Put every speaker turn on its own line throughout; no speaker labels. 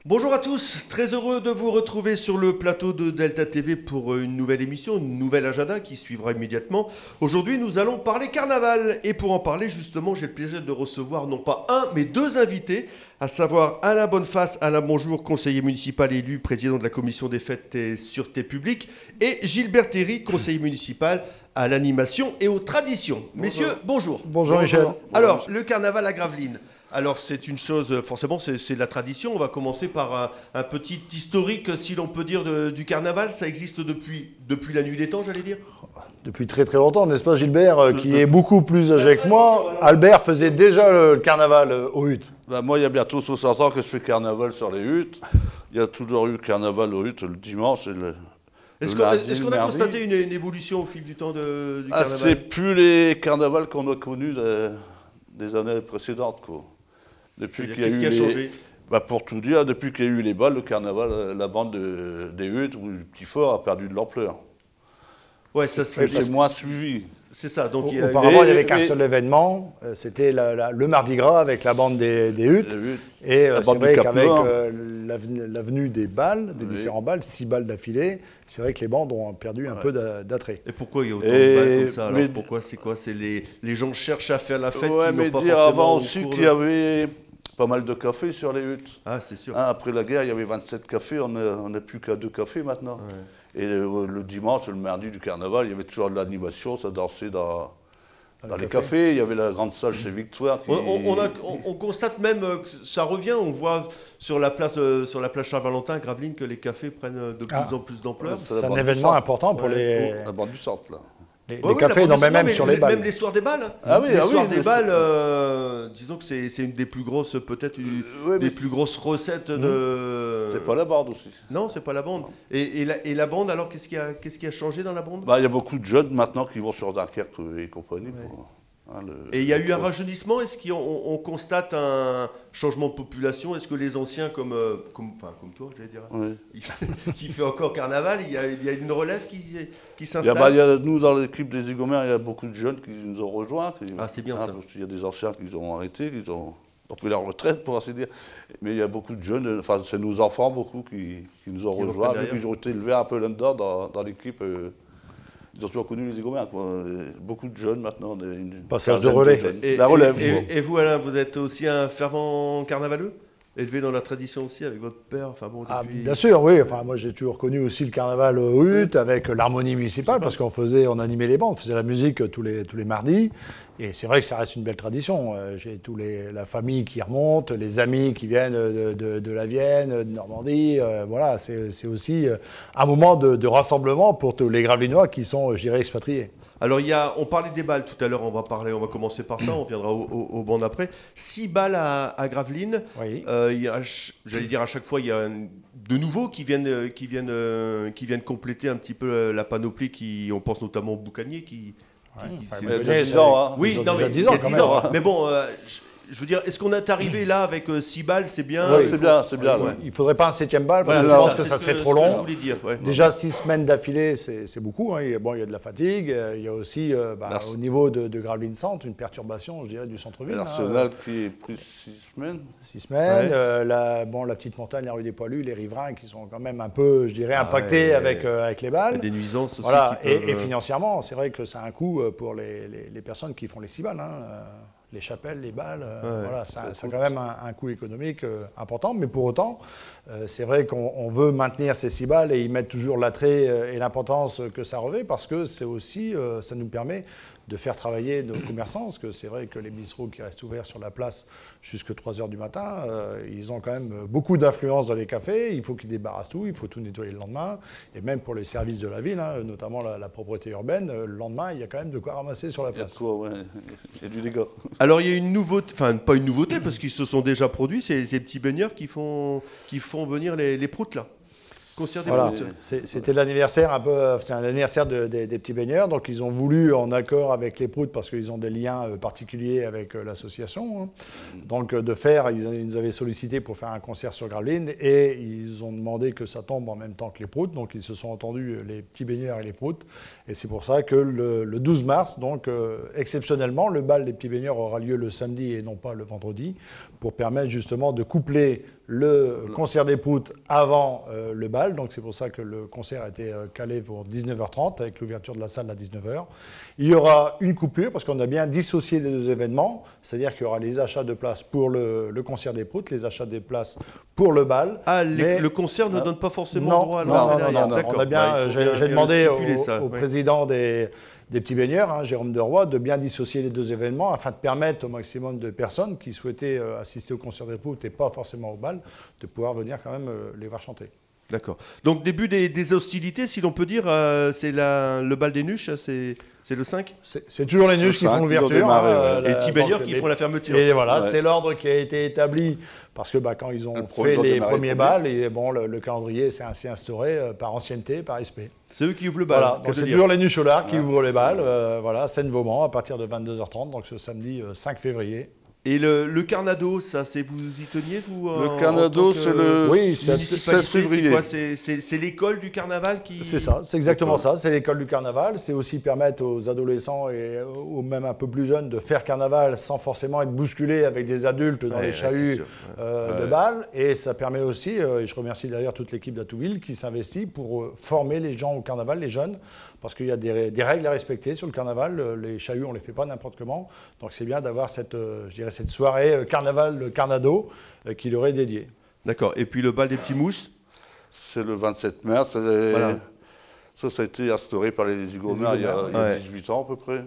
Bonjour à tous, très heureux de vous retrouver sur le plateau de Delta TV pour une nouvelle émission, une nouvelle agenda qui suivra immédiatement. Aujourd'hui, nous allons parler carnaval. Et pour en parler, justement, j'ai le plaisir de recevoir non pas un, mais deux invités, à savoir Alain Bonneface, Alain bonjour, conseiller municipal élu, président de la commission des fêtes et sûreté publique, et Gilbert Théry, conseiller municipal à l'animation et aux traditions. Messieurs, bonjour.
Bonjour Michel.
Alors, le carnaval à Gravelines. Alors c'est une chose, forcément c'est de la tradition. On va commencer par un petit historique, si l'on peut dire, du carnaval. Ça existe depuis la nuit des temps, j'allais dire.
Depuis très très longtemps, n'est-ce pas Gilbert, qui est beaucoup plus âgé que moi. Albert faisait déjà le carnaval aux huttes.
Ben, moi, il y a bientôt 60 ans que je fais carnaval sur les huttes. Il y a toujours eu carnaval aux huttes le dimanche et le
Est-ce qu'on a constaté une évolution au fil du temps du carnaval?
C'est plus les carnavals qu'on a connus des années précédentes, quoi.
Qu'est-ce qui a changé?
Pour tout dire, depuis qu'il y a eu les balles, le carnaval, la bande des huttes ou du petit fort a perdu de l'ampleur.
Ouais, ça c'est
moins suivi.
C'est ça. Donc
auparavant, il n'y avait qu'un seul événement, c'était le Mardi Gras avec la bande des huttes. Et c'est vrai qu'avec l'avenue des balles, des différents balles, 6 balles d'affilée, c'est vrai que les bandes ont perdu un peu d'attrait.
Et pourquoi il y a autant de balles comme ça? Alors pourquoi c'est quoi? C'est les gens cherchent à faire la fête.
Ouais, mais dire avant aussi qu'il y avait pas mal de cafés sur les huttes.
Ah, c'est sûr.
Après la guerre, il y avait 27 cafés, on n'a plus qu'à 2 cafés maintenant. Ouais. Et le dimanche, le mardi du carnaval, il y avait toujours de l'animation, ça dansait dans les cafés. Il y avait la grande salle chez Victoire.
On constate même que ça revient, on voit sur la place Charles-Valentin à Gravelines que les cafés prennent de plus en plus d'ampleur.
C'est un événement important pour
la bande du centre, là.
Les cafés, non, mais même sur les balles.
Même les soirs des balles.
Les
soirs des balles, disons que c'est une des plus grosses, peut-être des plus grosses recettes de...
C'est pas la bande aussi.
Non, c'est pas la bande. Et la bande, alors, qu'est-ce qui a changé dans la bande?
Il y a beaucoup de jeunes maintenant qui vont sur Dunkerque et compagnie. Ouais.
Et il y a eu un rajeunissement. Est-ce qu'on constate un changement de population? Est-ce que les anciens, comme toi, j'allais dire, qui fait encore carnaval, il y a une relève qui s'installe?
Nous, dans l'équipe des Égomères, il y a beaucoup de jeunes qui nous ont rejoints.
C'est bien ça.
Il y a des anciens qui ont arrêté, qui ont pris la retraite, pour ainsi dire. Mais il y a beaucoup de jeunes, enfin, c'est nos enfants, beaucoup, qui nous ont rejoints. Ils ont été élevés un peu là-dedans, dans l'équipe. Ils ont toujours connu les Égomères, quoi. Beaucoup de jeunes maintenant.
Passage de relais.
La relève.
Et vous, Alain, vous êtes aussi un fervent carnavaleux? Élevé dans la tradition aussi avec votre père, depuis...
Bien sûr, oui. Enfin, moi, j'ai toujours connu aussi le carnaval aux huttes avec l'harmonie municipale parce on animait les bandes, on faisait la musique tous les mardis. Et c'est vrai que ça reste une belle tradition. J'ai la famille qui remonte, les amis qui viennent de la Vienne, de Normandie. Voilà, c'est aussi un moment de rassemblement pour tous les Gravelinois qui sont, je dirais, expatriés.
Alors, on parlait des balles tout à l'heure, on va commencer par ça, on viendra au bandes après. 6 balles à Gravelines. Oui. J'allais dire, à chaque fois, il y a de nouveaux qui viennent compléter un petit peu la panoplie, on pense notamment aux boucaniers qui
il y a déjà 10 ans. Hein.
Oui, non, mais il y a 10 ans. Mais bon, je veux dire, est-ce qu'on est arrivé là avec 6 balles? C'est bien.
Oui, c'est bien.
Ouais. Il ne faudrait pas un 7e balle, parce que je pense que ça serait trop long.
Dire,
Déjà, 6 semaines d'affilée, c'est beaucoup. Hein. Il y a de la fatigue. Il y a aussi, au niveau de Gravelines Centre, une perturbation, je dirais, du centre-ville.
L'Arsenal qui est pris 6 semaines.
6 semaines. Ouais. La petite montagne, la rue des Poilus, les riverains qui sont quand même un peu, je dirais, impactés avec les balles.
Des nuisances aussi.
Voilà. Et financièrement, c'est vrai que ça a un coût pour les personnes qui font les 6 balles. Hein. Les chapelles, les balles, voilà, ça a quand même un coût économique important. Mais pour autant, c'est vrai qu'on veut maintenir ces 6 balles et y mettre toujours l'attrait et l'importance que ça revêt parce que c'est aussi, ça nous permet de faire travailler nos commerçants, parce que c'est vrai que les bistrots qui restent ouverts sur la place jusqu'à 3 heures du matin, ils ont quand même beaucoup d'influence dans les cafés, il faut qu'ils débarrassent tout, il faut tout nettoyer le lendemain, et même pour les services de la ville, hein, notamment la propreté urbaine, le lendemain, il y a quand même de quoi ramasser sur la place.
Il y a du dégât.
Alors il y a une nouveauté, enfin pas une nouveauté, parce qu'ils se sont déjà produits, c'est ces petits baigneurs qui font venir les proutes là. Concert des
Voilà.
proutes.
C'était l'anniversaire un peu, c'est un anniversaire des petits baigneurs, donc ils ont voulu, en accord avec les proutes, parce qu'ils ont des liens particuliers avec l'association, hein, donc ils nous avaient sollicité pour faire un concert sur Gravelines, et ils ont demandé que ça tombe en même temps que les proutes, donc ils se sont entendus, les petits baigneurs et les proutes, et c'est pour ça que le 12 mars, donc exceptionnellement, le bal des petits baigneurs aura lieu le samedi et non pas le vendredi, pour permettre justement de coupler le concert des proutes avant le bal. Donc c'est pour ça que le concert a été calé pour 19h30 avec l'ouverture de la salle à 19h. Il y aura une coupure parce qu'on a bien dissocié les deux événements, c'est-à-dire qu'il y aura les achats de places pour le concert des proutes, les achats des places pour le bal.
Ah, le concert ne donne pas forcément droit à l'entrée derrière.
D'accord. On a bien, j'ai demandé au président des petits baigneurs, hein, Jérôme Deroy, de bien dissocier les deux événements afin de permettre au maximum de personnes qui souhaitaient assister au concert des proutes et pas forcément au bal, de pouvoir venir quand même les voir chanter.
D'accord. Donc début des hostilités, si l'on peut dire, c'est le bal des nuches, c'est le 5 ?
C'est toujours les nuches qui font l'ouverture.
Les petits baigneurs qui font la fermeture.
Et voilà, c'est l'ordre qui a été établi parce que quand ils ont fait les premiers bals, et bon, le calendrier s'est ainsi instauré par ancienneté, par respect.
C'est eux qui ouvrent le bal.
Voilà, donc c'est toujours les nuches au large qui ouvrent les balles. Voilà, Seine-Vauban à partir de 22h30, donc ce samedi 5 février.
Et le Carnado, ça, vous y teniez, vous
Le Carnado, c'est le 16 février.
C'est l'école du carnaval qui...
C'est ça, c'est exactement ça. C'est l'école du carnaval. C'est aussi permettre aux adolescents et aux même un peu plus jeunes de faire carnaval sans forcément être bousculés avec des adultes dans les chahuts de balles. Et ça permet aussi, et je remercie d'ailleurs toute l'équipe d'Atouville qui s'investit pour former les gens au carnaval, les jeunes, parce qu'il y a des règles à respecter sur le carnaval. Les chahuts, on ne les fait pas n'importe comment. Donc c'est bien d'avoir cette soirée carnaval, le Carnado, qui leur est dédiée.
D'accord. Et puis le bal des petits mousses ?
C'est le 27 mars. Voilà. Ça a été instauré par les Hugonots il y a 18 ans à peu près.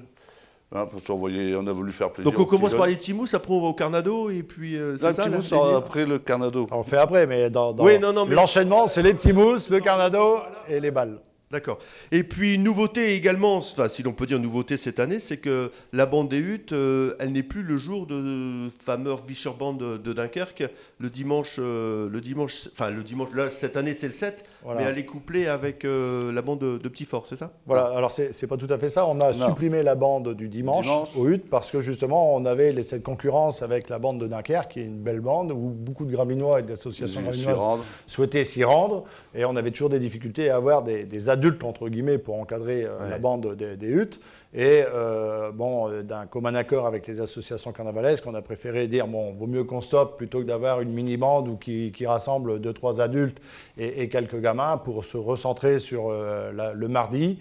Hein, parce qu'on on a voulu faire plaisir.
Donc on commence par les petits mousses, après on va au Carnado, et puis c'est ça,
les petits mousses après le Carnado.
On fait après, mais l'enchaînement, c'est les petits mousses, le Carnado et les balles.
D'accord. Et puis, nouveauté également, enfin, si l'on peut dire nouveauté cette année, c'est que la bande des Huttes, elle n'est plus le jour de fameux Vischerband de Dunkerque, le dimanche, là, cette année c'est le 7, voilà. Mais elle est couplée avec la bande de Petit Fort, c'est ça ?
Voilà, alors c'est pas tout à fait ça. On a supprimé la bande du dimanche aux Huttes parce que justement, on avait cette concurrence avec la bande de Dunkerque, qui est une belle bande, où beaucoup de Gravinois et d'associations gravinoises souhaitaient s'y rendre, et on avait toujours des difficultés à avoir des adultes entre guillemets pour encadrer la bande des Huttes et d'un commun accord avec les associations carnavalesques, on a préféré dire vaut mieux qu'on stoppe plutôt que d'avoir une mini-bande ou qui rassemble 2-3 adultes et quelques gamins pour se recentrer sur le mardi,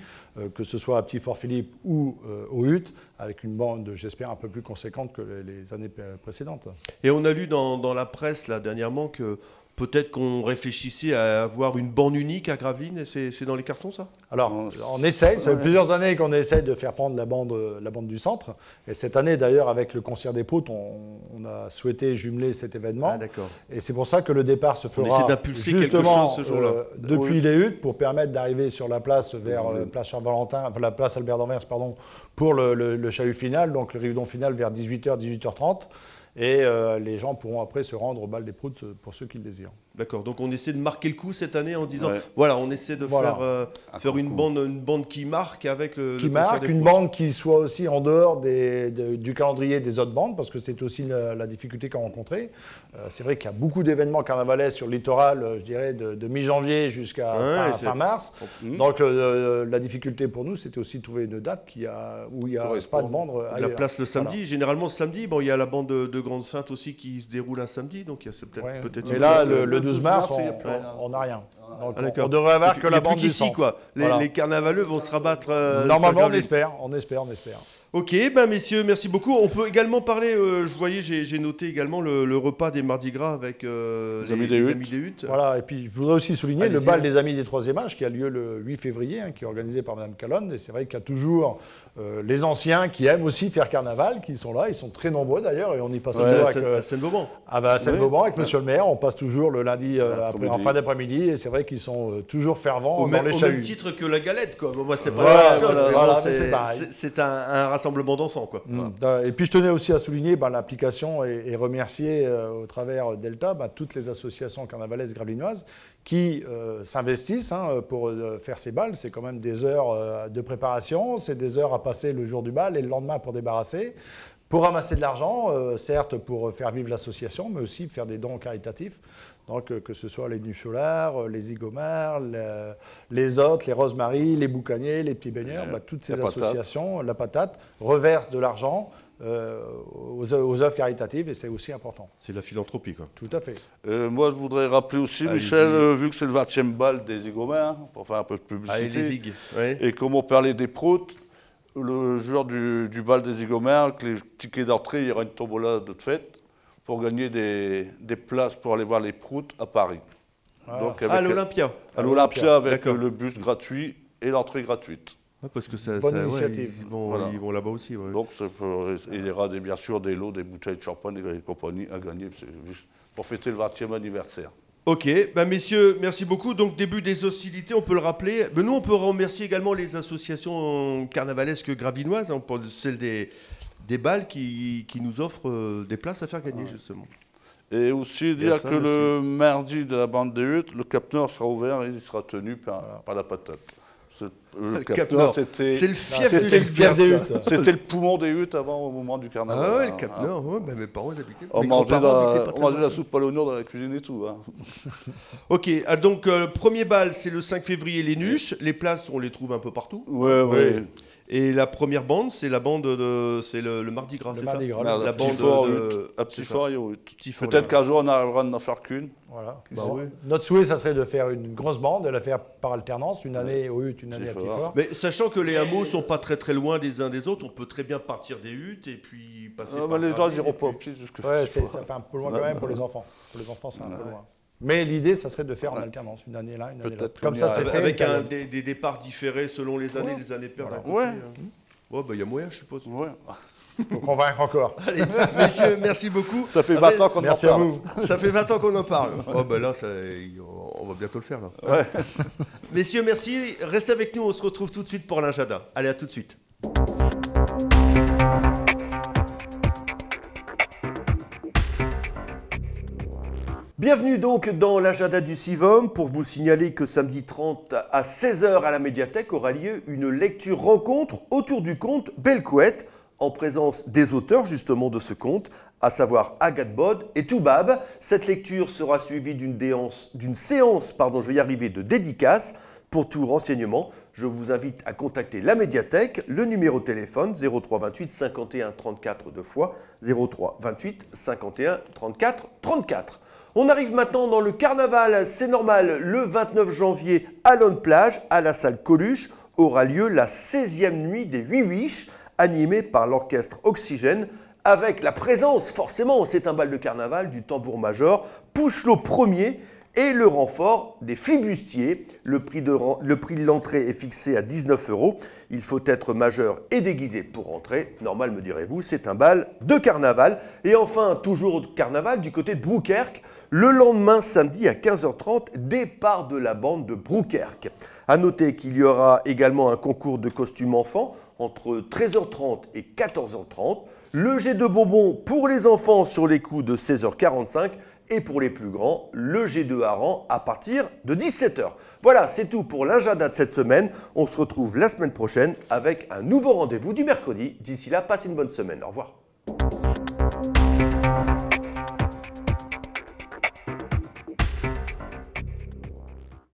que ce soit à Petit Fort Philippe ou aux Huttes, avec une bande, j'espère, un peu plus conséquente que les années précédentes.
Et on a lu dans la presse là dernièrement que peut-être qu'on réfléchissait à avoir une bande unique à Gravelines, c'est dans les cartons, ça ?
Alors, on essaye, ça fait plusieurs années qu'on essaye de faire prendre la bande du centre. Et cette année, d'ailleurs, avec le concert des proutes, on a souhaité jumeler cet événement.
Ah, d'accord.
Et c'est pour ça que le départ se fera
on essaie d'impulser quelque chose ce jour-là.
Depuis les Huttes, pour permettre d'arriver sur la place vers place Charles-Valentin, la place Albert d'Anvers, pardon, pour le chahut final, donc le rivedon final vers 18h, 18h30. Et les gens pourront après se rendre au bal des proutes pour ceux qui le désirent.
D'accord, donc on essaie de marquer le coup cette année en disant, voilà, on essaie de faire une bande qui marque avec
une bande qui soit aussi en dehors du calendrier des autres bandes, parce que c'est aussi la difficulté qu'on a rencontrée. C'est vrai qu'il y a beaucoup d'événements carnavalesques sur le littoral, je dirais, de mi-janvier jusqu'à fin mars. Donc la difficulté pour nous, c'était aussi de trouver une date où il n'y a pas de bande ailleurs.
La place le samedi, généralement le samedi, il y a la bande de Grande-Sainte aussi qui se déroule un samedi, donc il y a peut-être
une place. Le 12 mars, on n'a rien. Donc, on devrait avoir que la bande du sang.
Quoi. Les carnavaleux vont se rabattre.
Normalement, on espère.
Ok, messieurs, merci beaucoup. On peut également parler, je voyais, j'ai noté également le repas des Mardis Gras avec les Amis des Huttes.
Voilà, et puis je voudrais aussi souligner le bal des Amis des Troisième Âge qui a lieu le 8 février, qui est organisé par Mme Calonne. Et c'est vrai qu'il y a toujours les anciens qui aiment aussi faire carnaval, qui sont là. Ils sont très nombreux d'ailleurs, et on y passe
à Seine-Vauban.
À Seine-Vauban, avec Monsieur le maire. On passe toujours le lundi en fin d'après-midi, et c'est vrai qu'ils sont toujours fervents dans les chahuts.
Au même titre que la galette, quoi. Moi, c'est pas la même chose. C'est un rassemblement rassemblement dansant, quoi.
Et puis je tenais aussi à souligner l'application et remercier au travers Delta toutes les associations carnavalesques gravelinoises qui s'investissent pour faire ces balles. C'est quand même des heures de préparation, c'est des heures à passer le jour du bal et le lendemain pour débarrasser, pour ramasser de l'argent, certes pour faire vivre l'association, mais aussi faire des dons caritatifs. Donc, que ce soit les Nucholards, les Zigomars, les Hôtes, les Rosemary, les Boucaniers, les Petits Baigneurs, toutes ces associations, la patate, reversent de l'argent aux œuvres caritatives et c'est aussi important.
C'est la philanthropie, quoi.
Tout à fait.
Moi, je voudrais rappeler aussi, Michel, vu que c'est le 20e bal des Zigomars, pour faire un peu de publicité,
les Zig, ouais.
Et comme on parlait des proutes, le jour du bal des Zigomars, avec les tickets d'entrée, il y aura une tombola de fête pour gagner des places pour aller voir les proutes à Paris.
Donc à l'Olympia.
À l'Olympia avec le bus gratuit et l'entrée gratuite.
Parce que ça,
bonne initiative.
Ils vont là-bas aussi. Ouais.
Donc il y aura bien sûr des lots, des bouteilles de champagne et compagnie à gagner pour fêter le 20e anniversaire.
Ok, messieurs, merci beaucoup. Donc début des hostilités, on peut le rappeler. Nous, on peut remercier également les associations carnavalesques gravinoises, celles des balles qui nous offrent des places à faire gagner, justement.
Et aussi dire que le mardi de la bande des huttes, le Cap Nord sera ouvert et il sera tenu par la patate. Le Cap Nord, c'était
le fief des huttes.
C'était le poumon des huttes avant, au moment du carnaval.
Ah ouais, le Cap Nord, mes parents habitaient.
On mangeait la soupe à l'oignon dans la cuisine et tout.
Ok, donc premier bal, c'est le 5 février, les Nuches. Les places, on les trouve un peu partout.
Ouais.
Et la première bande, c'est la bande c'est le Mardi Gras, c'est ça?
La bande à Petit Fort et aux Huttes. Peut-être qu'un jour, on arrivera à n'en faire qu'une.
Voilà. Notre souhait, ça serait de faire une grosse bande, de la faire par alternance, une année aux Huttes, une année à Petit Fort.
Mais sachant que les hameaux sont pas très très loin des uns des autres, on peut très bien partir des Huttes et puis passer par
les gens n'iront pas au pied jusque.
Ouais, ça fait un peu loin quand même pour les enfants. Pour les enfants, c'est un peu loin. Mais l'idée, ça serait de faire en alternance, une année là, une année là.
Comme ça, c'est fait. Avec des départs différés selon les années, les années paires. Il y a moyen, je suppose.
Il faut convaincre encore.
Allez, messieurs, merci beaucoup.
Ça fait 20 ans qu'on en parle.
Ça fait 20 ans qu'on en parle. Là, on va bientôt le faire. Là. Ouais. Messieurs, merci. Restez avec nous, on se retrouve tout de suite pour l'Injada. Allez, à tout de suite. Bienvenue donc dans l'agenda du Sivom pour vous signaler que samedi 30 à 16h à la médiathèque aura lieu une lecture rencontre autour du conte Belle Couette en présence des auteurs justement de ce conte, à savoir Agathe Bod et Toubab. Cette lecture sera suivie d'une séance de dédicace. Pour tout renseignement, je vous invite à contacter la médiathèque, le numéro de téléphone 03 28 51 34 deux fois 03 28 51 34 34. On arrive maintenant dans le carnaval, c'est normal, le 29 janvier à Lonne-Plage, à la salle Coluche, aura lieu la 16e nuit des Huit-Huiches, animée par l'orchestre Oxygène, avec la présence, forcément, c'est un bal de carnaval, du tambour-major, Pouchelot Ier et le renfort des flibustiers. Le prix de l'entrée est fixé à 19 €. Il faut être majeur et déguisé pour entrer. Normal, me direz-vous, c'est un bal de carnaval. Et enfin, toujours au carnaval, du côté de Broukerque, le lendemain, samedi à 15h30, départ de la bande de Broukerque. A noter qu'il y aura également un concours de costumes enfants entre 13h30 et 14h30. Le jet de bonbons pour les enfants sur les coups de 16h45 et pour les plus grands, le jet de hareng à partir de 17h. Voilà, c'est tout pour l'Injada de cette semaine. On se retrouve la semaine prochaine avec un nouveau rendez-vous du mercredi. D'ici là, passez une bonne semaine. Au revoir.